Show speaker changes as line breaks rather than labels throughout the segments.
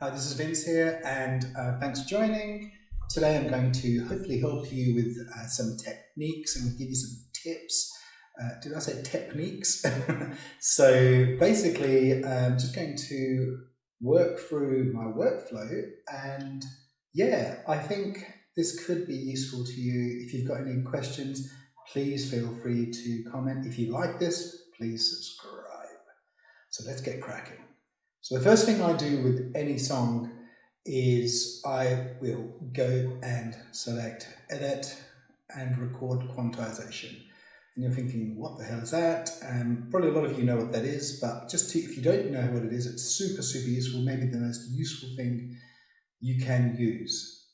Hi, this is Vince here, and thanks for joining. Today I'm going to hopefully help you with some techniques and give you some tips. Did I say techniques? So basically, I'm just going to work through my workflow, and yeah, I think this could be useful to you. If you've got any questions, please feel free to comment. If you like this, please subscribe. So let's get cracking. So the first thing I do with any song is I will go and select Edit and record Quantization. And you're thinking, what the hell is that? Probably a lot of you know what that is, but if you don't know what it is, it's super, super useful, maybe the most useful thing you can use.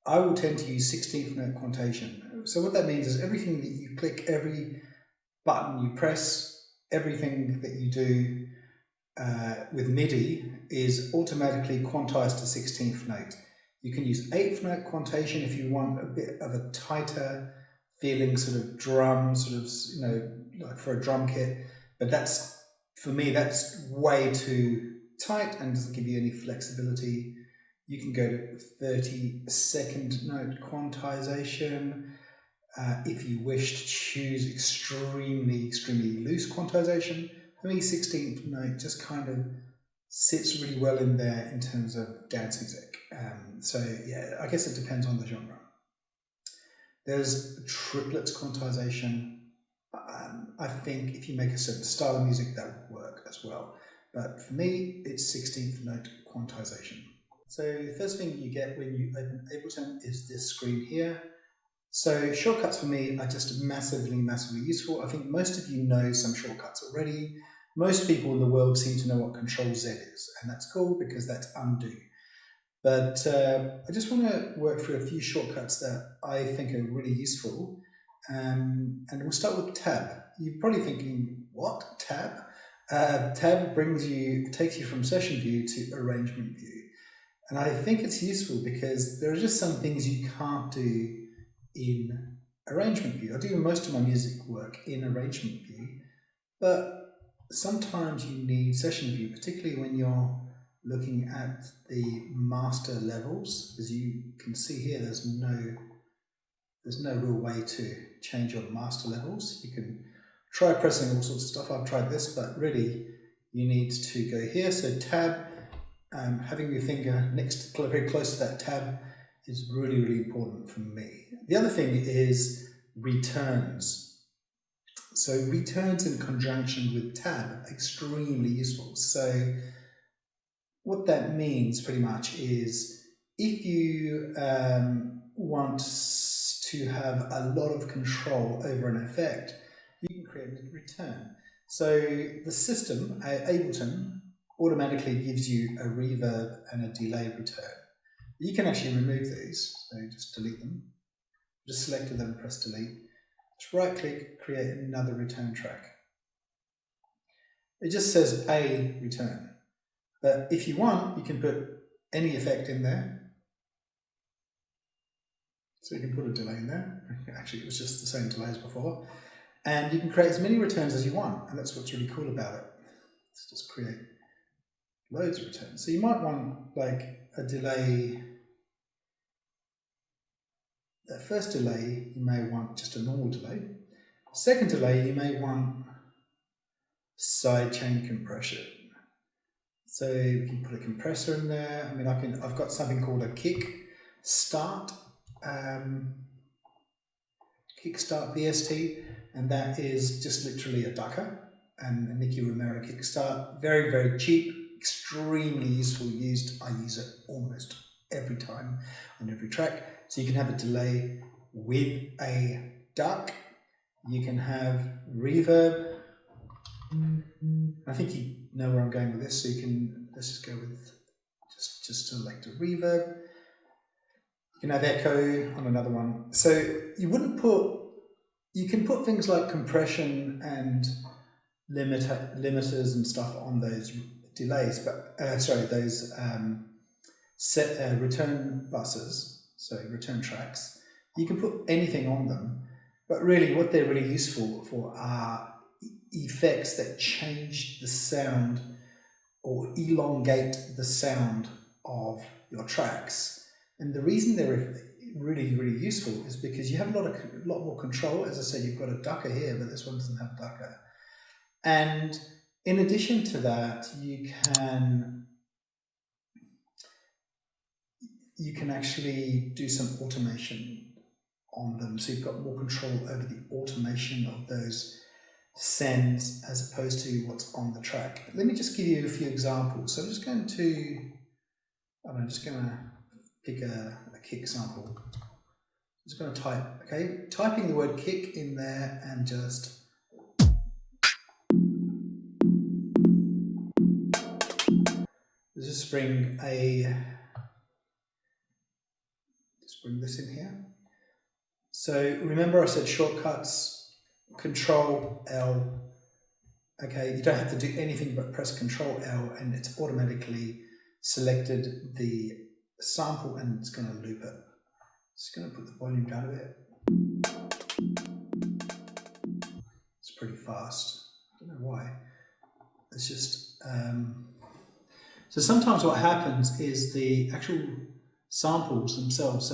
I will tend to use 16th note quantation. So what that means is everything that you click, every button you press, everything that you do with MIDI is automatically quantized to 16th note. You can use 8th note quantation if you want a bit of a tighter feeling sort of drum, like for a drum kit, but that's, for me, that's way too tight and doesn't give you any flexibility. You can go to 32nd note quantization. If you wish to choose extremely, extremely loose quantization, for me, 16th note just kind of sits really well in there in terms of dance music. So yeah, I guess it depends on the genre. There's triplets quantization. I think if you make a certain style of music, that would work as well. But for me, it's 16th note quantization. So the first thing you get when you open Ableton is this screen here. So shortcuts for me are just massively, massively useful. I think most of you know some shortcuts already. Most people in the world seem to know what Control Z is, and that's cool because that's undo. But I just want to work through a few shortcuts that I think are really useful. And we'll start with Tab. You're probably thinking, what? Tab? Tab takes you from session view to arrangement view. And I think it's useful because there are just some things you can't do in arrangement view. I do most of my music work in arrangement view, but sometimes you need session view, particularly when you're looking at the master levels. As you can see here, there's no real way to change your master levels. You can try pressing all sorts of stuff. I've tried this, but really you need to go here. So tab, having your finger very close to that tab is really, really important for me. The other thing is returns. So returns in conjunction with tab are extremely useful. So what that means pretty much is if you want to have a lot of control over an effect, you can create a return. So the system, Ableton, automatically gives you a reverb and a delay return. You can actually remove these, so just delete them. Just select them and press delete. Just right click, create another return track. It just says a return. But if you want, you can put any effect in there. So you can put a delay in there. Actually, it was just the same delay as before. And you can create as many returns as you want. And that's what's really cool about it. Let's just create loads of returns. So you might want like a delay. That first delay, you may want just a normal delay. Second delay, you may want sidechain compression. So you can put a compressor in there. I mean, I've got something called a kickstart VST, and that is just literally a ducker and a Nicky Romero kickstart. Very, very cheap, extremely useful used. I use it almost every time on every track. So you can have a delay with a duck. You can have reverb. I think you know where I'm going with this, so you can, let's just go with, just select a reverb. You can have echo on another one. So you can put things like compression and limiters and stuff on those delays, but those return buses, so return tracks. You can put anything on them, but really what they're really useful for are effects that change the sound or elongate the sound of your tracks. And the reason they're really, really useful is because you have a lot more control. As I said, you've got a ducker here, but this one doesn't have a ducker. And in addition to that, you can actually do some automation on them. So you've got more control over the automation of those sends as opposed to what's on the track. Let me just give you a few examples. So I'm just going to, I'm just going to pick a kick sample. I'm just going to type, okay, typing the word kick in there and just bring this in here. So remember I said shortcuts, Control L. Okay, you don't have to do anything but press Control L and it's automatically selected the sample and it's going to loop it. Just going to put the volume down a bit. It's pretty fast. I don't know why. It's just so sometimes what happens is the actual samples themselves.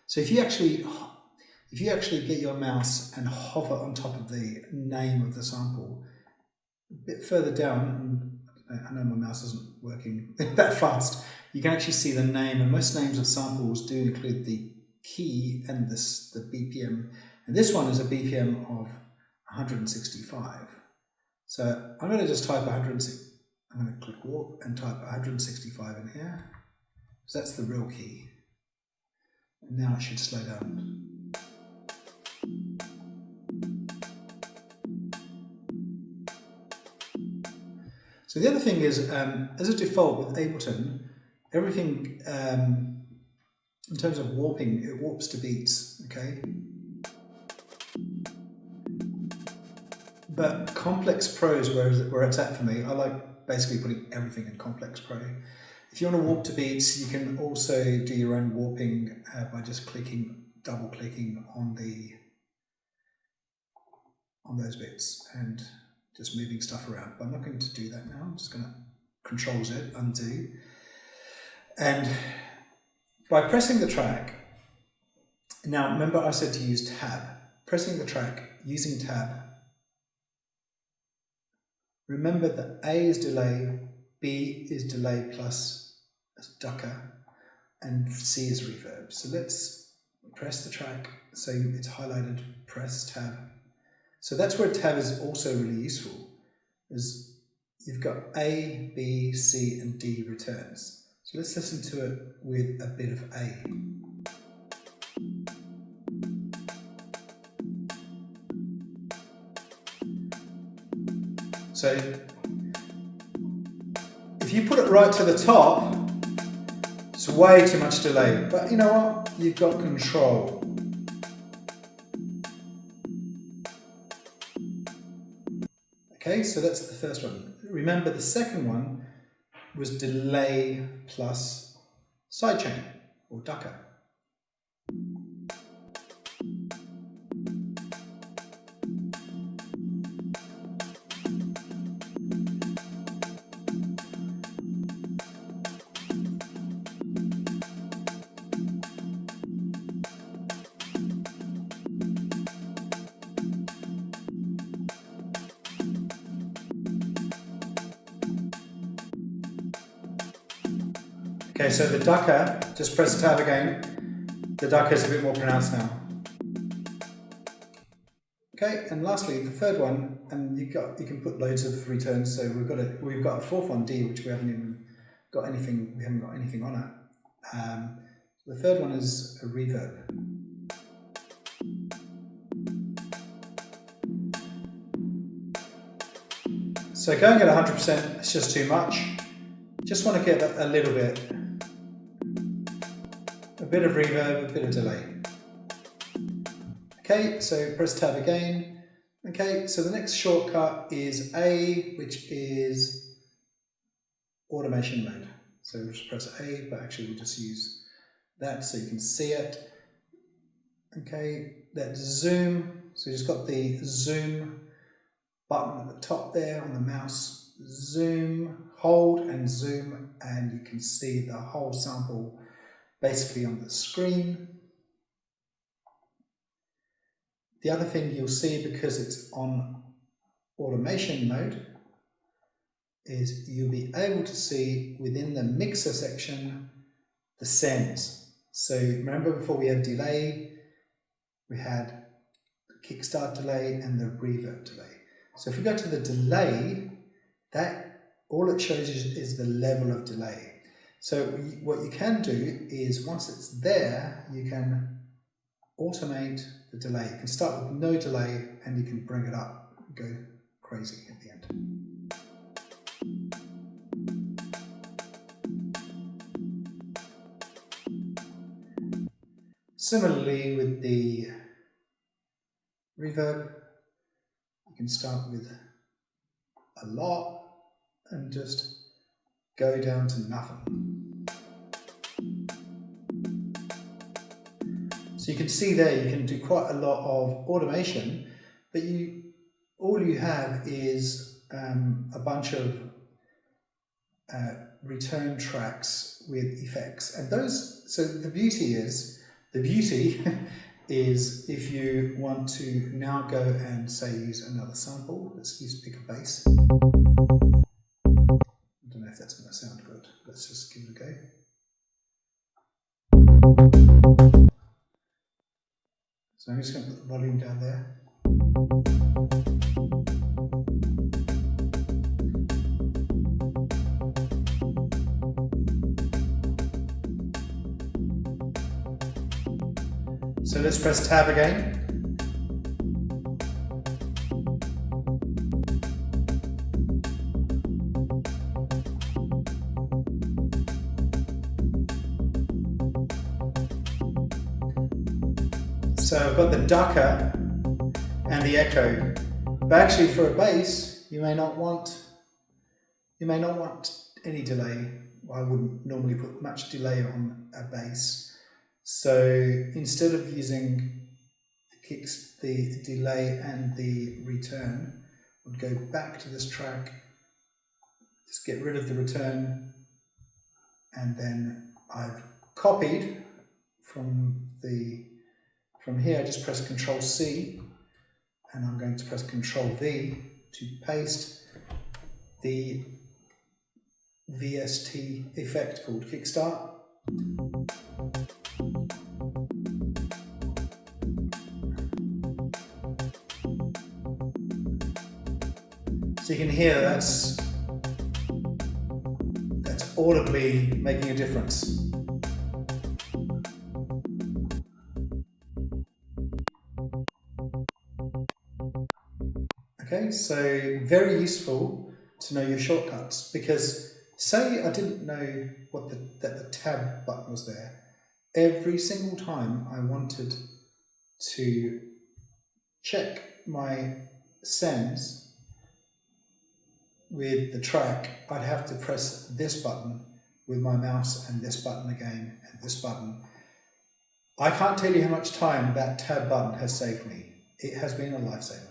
So if you actually get your mouse and hover on top of the name of the sample, a bit further down, and I know my mouse isn't working that fast, you can actually see the name, and most names of samples do include the key and the BPM. And this one is a BPM of 165. So I'm going to just type 160. I'm going to click warp and type 165 in here. So that's the real key. And now it should slow down. So the other thing is, as a default with Ableton, everything in terms of warping, it warps to beats, okay? But Complex Pro is where it's at for me. I like basically putting everything in Complex Pro. If you want to warp to beats, you can also do your own warping by just double clicking on those bits and just moving stuff around. But I'm not going to do that now. I'm just going to Control Z, undo. And by pressing the track, now remember I said to use tab. Pressing the track, using tab. Remember that A is delay, B is delay plus ducker, and C is reverb. So let's press the track so it's highlighted, press tab. So that's where tab is also really useful, is you've got A, B, C, and D returns. So let's listen to it with a bit of A. So if you put it right to the top, it's way too much delay. But you know what? You've got control. Okay, so that's the first one. Remember the second one was delay plus sidechain or ducker. Okay, so the ducker, just press tab again. The ducker is a bit more pronounced now. Okay, and lastly, the third one, and you can put loads of returns. So we've got a fourth one, D, which we haven't got anything on it. The third one is a reverb. So going at 100%, it's just too much. Just want to get a little bit. A bit of reverb, a bit of delay. Okay, so press tab again. Okay, so the next shortcut is A, which is automation mode. So we'll just press A, but actually we'll just use that so you can see it. Okay, that's zoom. So you just got the zoom button at the top there on the mouse, zoom, hold and zoom, and you can see the whole sample basically on the screen. The other thing you'll see, because it's on automation mode, is you'll be able to see within the mixer section the sends. So remember, before we had delay, we had the kickstart delay and the reverb delay. So if we go to the delay, that all it shows you is the level of delay. So what you can do is, once it's there, you can automate the delay. You can start with no delay and you can bring it up and go crazy at the end. Similarly with the reverb, you can start with a lot and just go down to nothing. So you can see there, you can do quite a lot of automation, but all you have is a bunch of return tracks with effects, and those. So the beauty is if you want to now go and say use another sample. Let's pick a bass. I don't know if that's going to sound good. Let's just give it a go. So I'm just going to put the volume down there. So let's press tab again. So I've got the ducker and the echo, but actually for a bass, you may not want any delay. I wouldn't normally put much delay on a bass. So instead of using the delay and the return, I would go back to this track, just get rid of the return, and then I've copied from here. I just press Control C, and I'm going to press Control V to paste the VST effect called Kickstart. So you can hear that's audibly making a difference. Okay, so very useful to know your shortcuts, because say I didn't know that the tab button was there. Every single time I wanted to check my sends with the track, I'd have to press this button with my mouse, and this button again, and this button. I can't tell you how much time that tab button has saved me. It has been a lifesaver.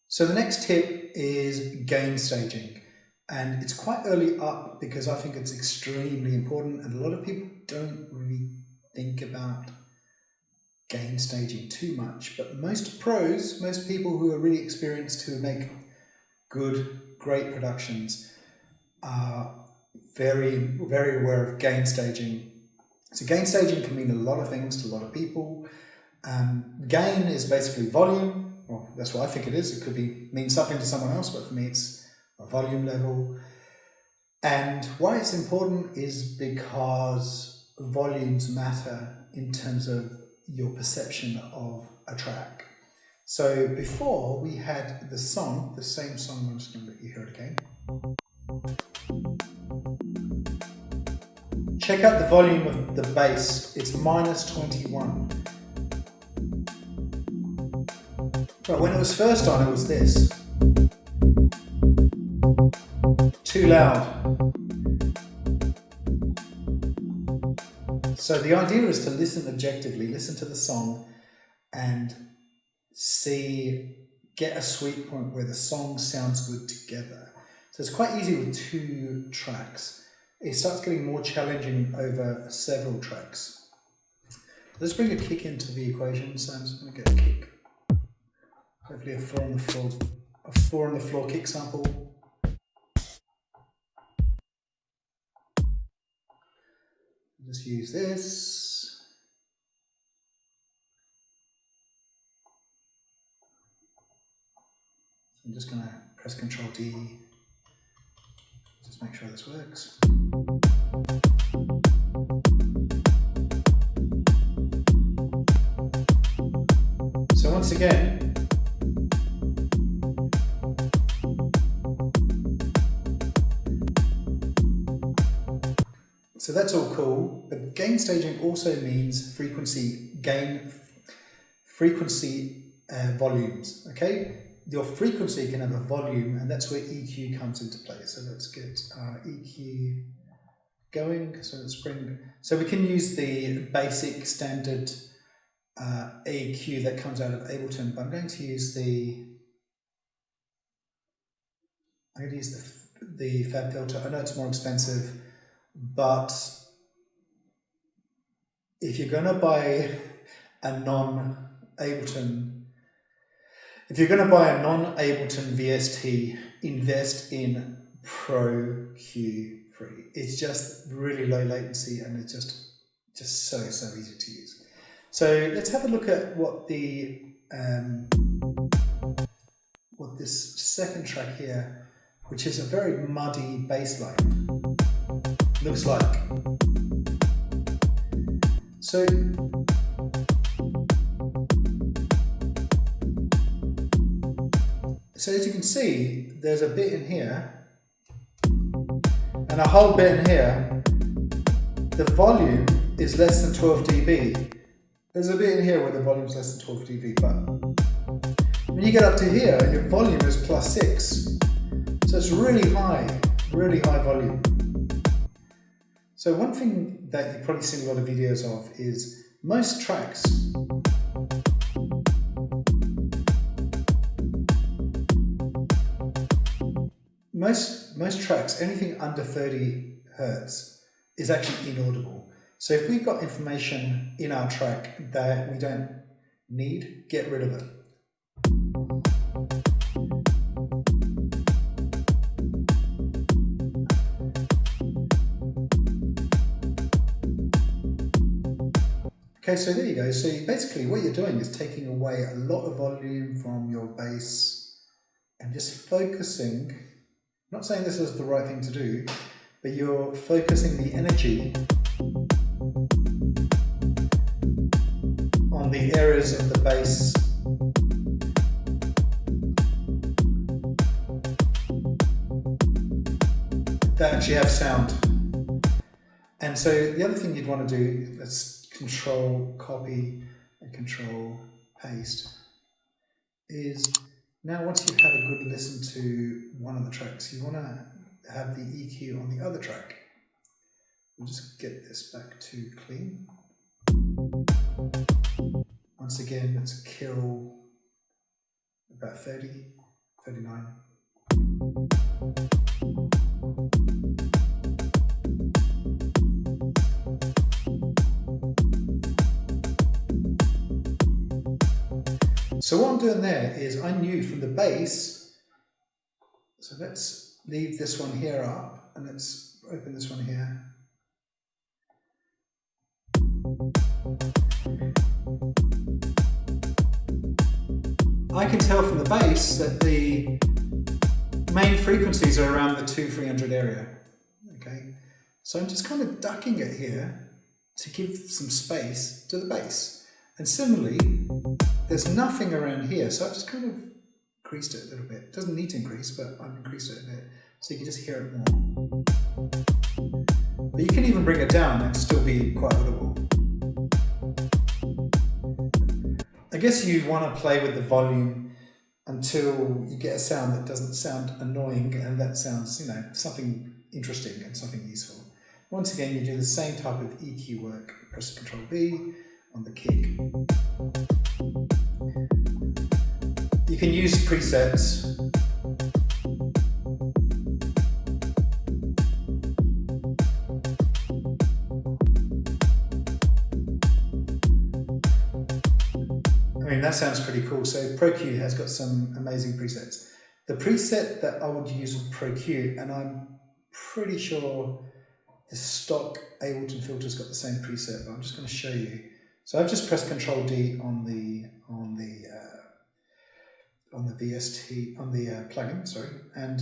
So the next tip is gain staging, and it's quite early up because I think it's extremely important, and a lot of people don't really think about gain staging too much, but most pros, most people who are really experienced, who make great productions, are very, very aware of gain staging. So gain staging can mean a lot of things to a lot of people. Gain is basically volume. Well, that's what I think it is. It could mean something to someone else, but for me it's a volume level. And why it's important is because volumes matter in terms of your perception of a track. So before we had the same song, I'm just going to let you hear it again. Check out the volume of the bass, it's -21. But when it was first on, it was this. Too loud. So the idea is to listen objectively, listen to the song and see get a sweet point where the song sounds good together. So it's quite easy with 2 tracks. It starts getting more challenging over several tracks. Let's bring a kick into the equation. So I'm just going to get a kick. Hopefully a 4 on the floor kick sample. Just use this. I'm just going to press Ctrl D. Just make sure this works. So once again, so that's all cool, but gain staging also means frequency volumes, okay? Your frequency can have a volume, and that's where EQ comes into play. So let's get our EQ going. So we can use the basic standard EQ that comes out of Ableton, but I'm going to use the Fab filter. I know it's more expensive, but if you're going to buy a non-Ableton VST, invest in Pro Q3. It's just really low latency, and it's just so easy to use. So let's have a look at what this second track here, which is a very muddy bass line, looks like. So as you can see, there's a bit in here and a whole bit in here. The volume is less than 12 dB. There's a bit in here where the volume is less than 12 dB, but when you get up to here, your volume is +6. So it's really high volume. So one thing that you've probably seen a lot of videos of is most tracks anything under 30 Hertz is actually inaudible. So if we've got information in our track that we don't need, get rid of it. Okay, so there you go. So basically what you're doing is taking away a lot of volume from your bass and just focusing, I'm not saying this is the right thing to do, but you're focusing the energy on the areas of the bass that actually have sound. And so the other thing you'd want to do, let's Control copy and Control paste, is now once you've had a good listen to one of the tracks, you want to have the EQ on the other track. We'll just get this back to clean. Once again, let's kill about 30, 39. So what I'm doing there is I knew from the bass, so let's leave this one here up and let's open this one here. I can tell from the bass that the main frequencies are around the 200-300 area. Okay, so I'm just kind of ducking it here to give some space to the bass. And similarly, there's nothing around here, so I've just kind of increased it a little bit. It doesn't need to increase, but I've increased it a bit, so you can just hear it more. But you can even bring it down and still be quite audible. I guess you want to play with the volume until you get a sound that doesn't sound annoying and that sounds, you know, something interesting and something useful. Once again, you do the same type of EQ work. Press Ctrl B on the kick. You can use presets. I mean, that sounds pretty cool. So ProQ has got some amazing presets. The preset that I would use with ProQ, and I'm pretty sure the stock Ableton filter's got the same preset, but I'm just going to show you. So I've just pressed Control D on the VST on the plugin, sorry, and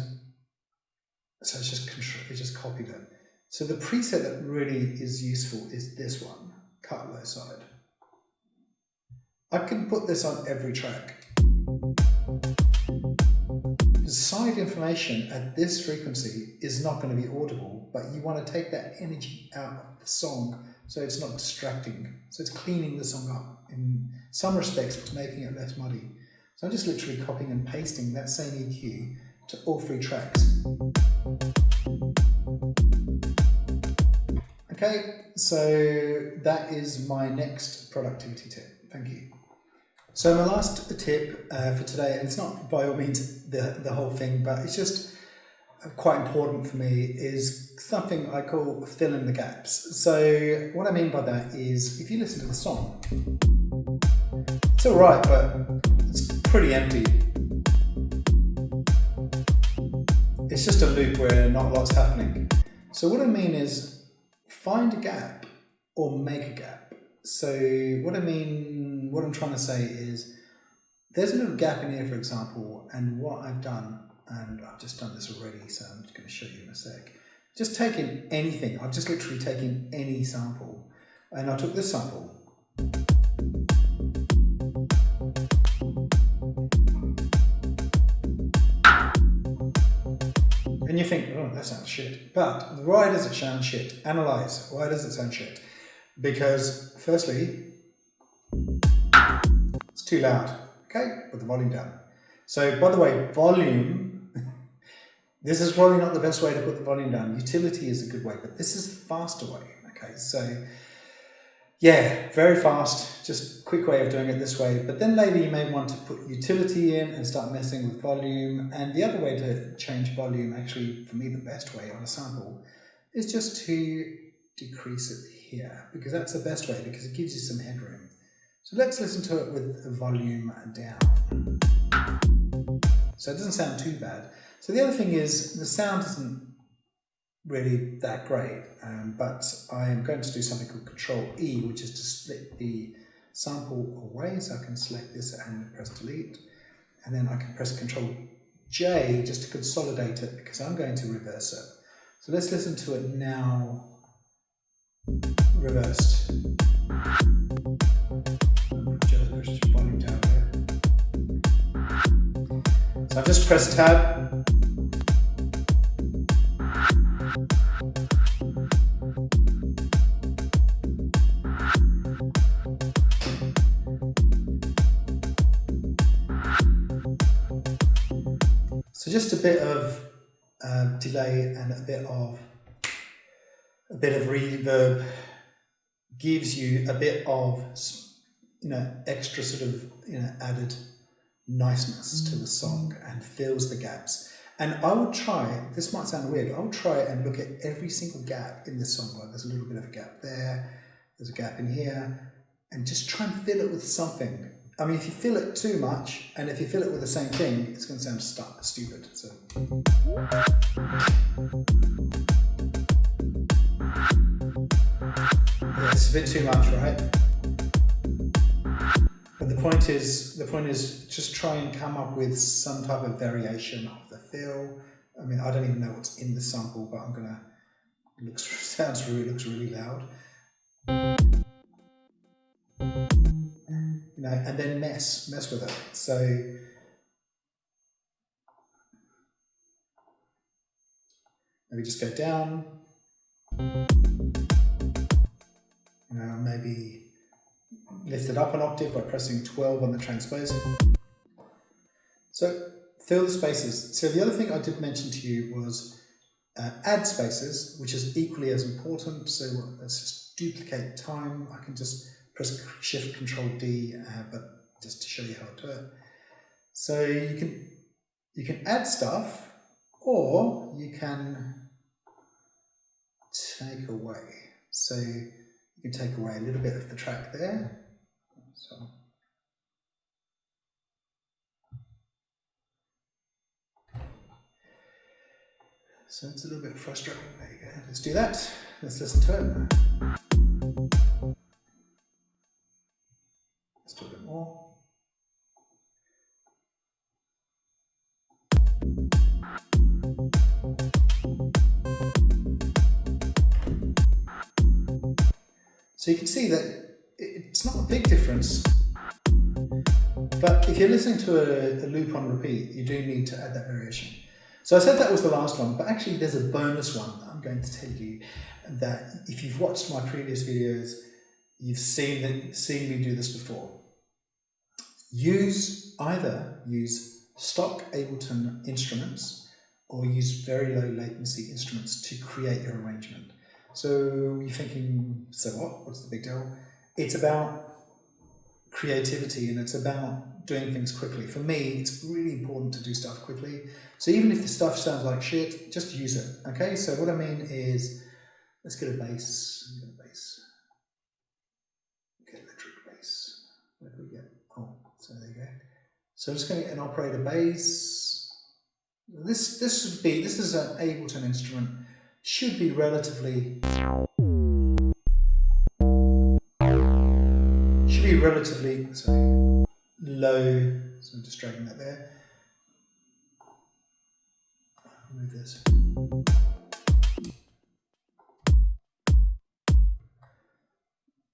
so it's just copied it. So the preset that really is useful is this one, cut low side. I can put this on every track. The side information at this frequency is not going to be audible, but you want to take that energy out of the song so it's not distracting. So it's cleaning the song up in some respects, but making it less muddy. So I'm just literally copying and pasting that same EQ to all 3 tracks. Okay, so that is my next productivity tip. Thank you. So my last tip for today, and it's not by all means the whole thing, but it's just quite important for me, is something I call fill in the gaps. So what I mean by that is, if you listen to the song, it's all right, but it's pretty empty. It's just a loop where not a lot's happening. So what I mean is, find a gap or make a gap. So what I'm trying to say is, there's a little gap in here, for example, and what I've done, and I've just done this already, so I'm just going to show you in a sec. Just taking anything, I've just literally taken any sample, and I took this sample. And you think, oh, that sounds shit. But why does it sound shit? Analyze. Why does it sound shit? Because, firstly, it's too loud. Okay, put the volume down. So, by the way, volume, this is probably not the best way to put the volume down. Utility is a good way, but this is the faster way. Okay, so, yeah, very fast, just quick way of doing it this way. But then later you may want to put utility in and start messing with volume. And the other way to change volume, actually, for me, the best way on a sample, is just to decrease it here, because that's the best way, because it gives you some headroom. So let's listen to it with the volume down. So it doesn't sound too bad. So the other thing is, the sound isn't really that great, but I am going to do something called Control E, which is to split the sample away. So I can select this and press delete, and then I can press Control J just to consolidate it, because I'm going to reverse it. So let's listen to it now, reversed. Just push the volume down there. So I just press tab. So just a bit of delay and a bit of reverb gives you a bit of, extra sort of, added niceness to the song and fills the gaps. And I would try, this might sound weird, I would try and look at every single gap in this song. Like, there's a little bit of a gap there, there's a gap in here, and just try and fill it with something. I mean, if you fill it too much, and if you fill it with the same thing, it's going to sound stupid. So. Yeah, it's a bit too much, right? But the point is just try and come up with some type of variation of the fill. I mean, I don't even know what's in the sample, but I'm gonna. Looks really loud. And then mess with it. So maybe just go down. Maybe lift it up an octave by pressing 12 on the transposer. So fill the spaces. So the other thing I did mention to you was add spaces, which is equally as important. So let's just duplicate time. I can just press Shift Control D, but just to show you how to do it. So you can add stuff, or you can take away. So you can take away a little bit of the track there. So it's a little bit frustrating. There you go. Let's do that. Let's listen to it. Let's do a bit more. So you can see that it's not a big difference, but if you're listening to a loop on repeat, you do need to add that variation. So I said that was the last one, but actually there's a bonus one that I'm going to tell you, that if you've watched my previous videos, you've seen me do this before. Either use stock Ableton instruments or use very low latency instruments to create your arrangement. So you're thinking, so what? What's the big deal? It's about creativity and it's about doing things quickly. For me, it's really important to do stuff quickly. So even if the stuff sounds like shit, just use it. Okay, so what I mean is, let's get a bass. Get electric bass. What do we get? Oh, so there you go. So I'm just going to get an operator bass. This is an Ableton instrument. Should be relatively low. So I'm just dragging that there. Remove this.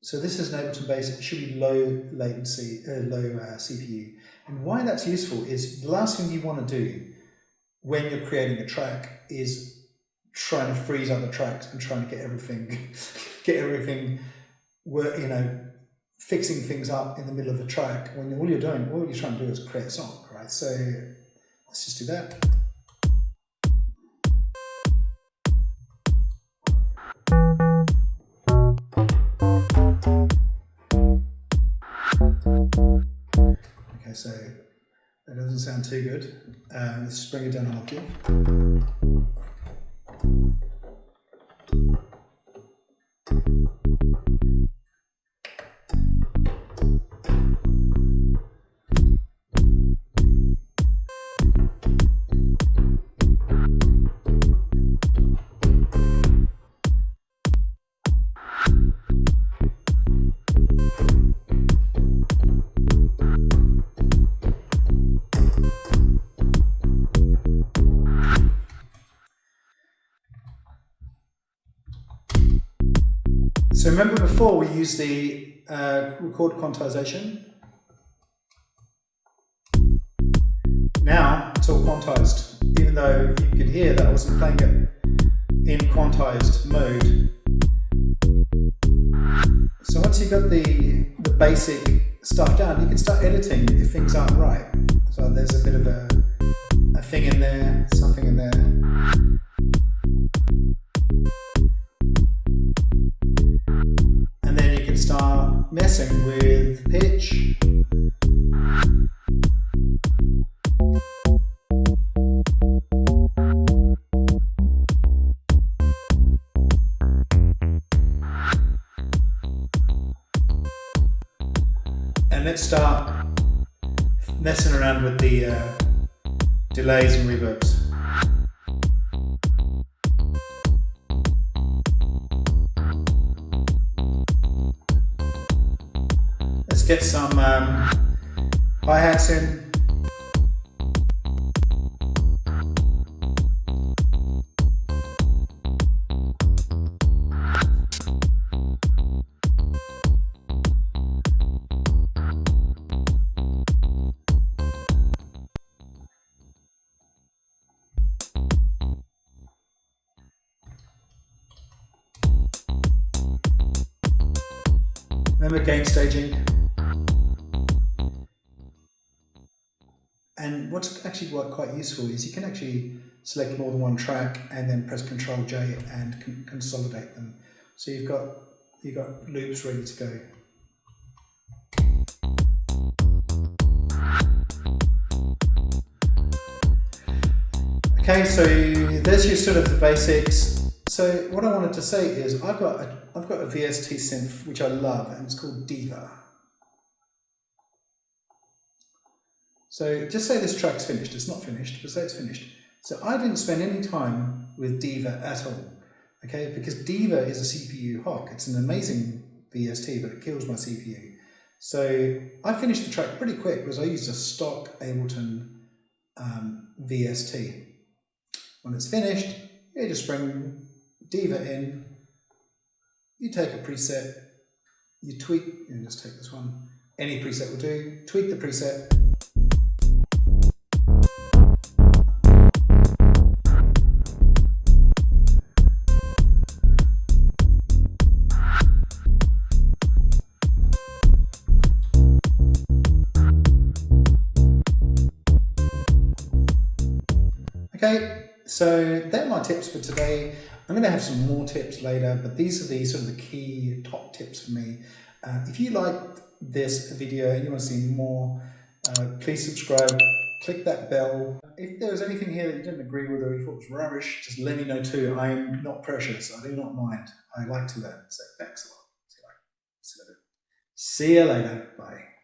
So this is an Ableton bass. It should be low latency, low CPU. And why that's useful is the last thing you want to do when you're creating a track is trying to freeze other tracks and trying to get everything, fixing things up in the middle of the track when all you're trying to do is create a song, right? So let's just do that. Okay, so that doesn't sound too good. Let's bring it down an octave. So remember before we used the record quantization? Now it's all quantized, even though you could hear that I wasn't playing it in quantized mode. So once you've got the basic stuff down, you can start editing if things aren't right. So there's a bit of a thing in there, something in there. And then you can start messing with pitch. And let's start messing around with the delays and reverbs. Let's get some hi-hats in. Remember gain staging. And what's actually quite useful is you can actually select more than one track and then press Ctrl J and consolidate them. So you've got loops ready to go. Okay, so there's your sort of the basics. So what I wanted to say is I've got a VST synth which I love, and it's called Diva. So just say this track's finished. It's not finished, but say it's finished. So I didn't spend any time with Diva at all, okay? Because Diva is a CPU hock. It's an amazing VST, but it kills my CPU. So I finished the track pretty quick because I used a stock Ableton VST. When it's finished, you just bring Diva in, you take a preset, you tweak, and just take this one, any preset will do, tweak the preset. Okay, so they're my tips for today. I'm going to have some more tips later, but these are the sort of the key top tips for me. If you liked this video and you want to see more, please subscribe, click that bell. If there was anything here that you didn't agree with or you thought was rubbish, just let me know too. I am not precious. I do not mind. I like to learn. So thanks a lot. See you later. Bye.